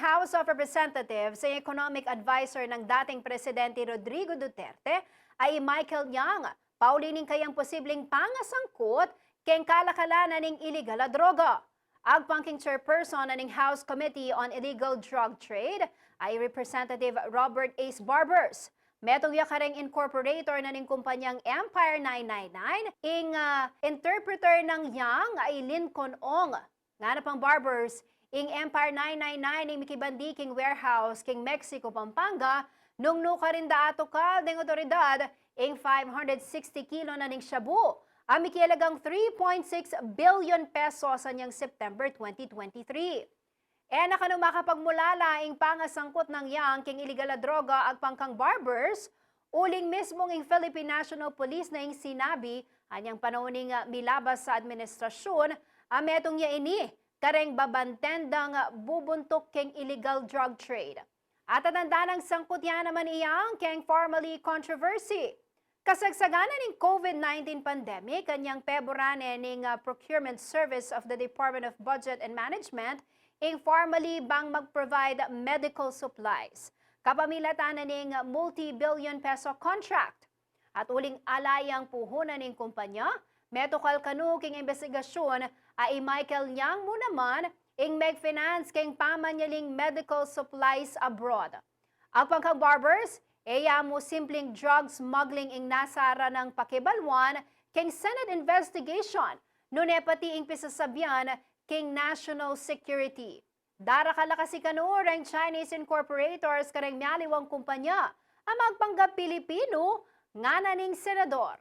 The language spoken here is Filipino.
House of Representatives sa economic advisor ng dating Presidente Rodrigo Duterte ay Michael Yang, paulining kayang posibleng pangasangkot keng kalakalanan ng iligal na droga. Agpangking chairperson ng House Committee on Illegal Drug Trade ay Representative Robert Ace Barbers. Metong yakareng incorporator na ng kumpanyang Empire 999, interpreter ng Yang ay Lincoln Ong. Nga na pang Barbers, ing Empire 999 ing mikibandi king warehouse king Mexico, Pampanga, nung nuka rin daato ka ng otoridad ing 560 kilo na ning shabu. Amikialagang 3.6 billion pesos anyang September 2023. Nakanong makapagmulala ing pangasangkot ng Yang king iligal na droga ag pangkang Barbers, uling mismo ng Philippine National Police na ing sinabi anyang panauning milabas sa administrasyon, metong ya ini kareng babantendang bubuntok keng illegal drug trade. At tatanda ng sangkot yan naman iyang keng formally controversy. Kasagsaganan ng COVID-19 pandemic, kanyang Peborane ng Procurement Service of the Department of Budget and Management, informally bang mag-provide medical supplies. Kapamilatan na ng multi-billion peso contract. At uling alayang puhunan ng kumpanya, metokal kanuking investigasyon ay Michael Yang mo naman ing mag-finance keng pamanyaling medical supplies abroad. Ang pangkang Barbers, mo simpleng drug smuggling ing nasara ng pakibalwan keng Senate investigation, nune pati ing pisasabyan king national security. Dara kalakasi kanurang Chinese incorporators kareng mialiwang kumpanya, ang magpanggap Pilipino nga naning senador.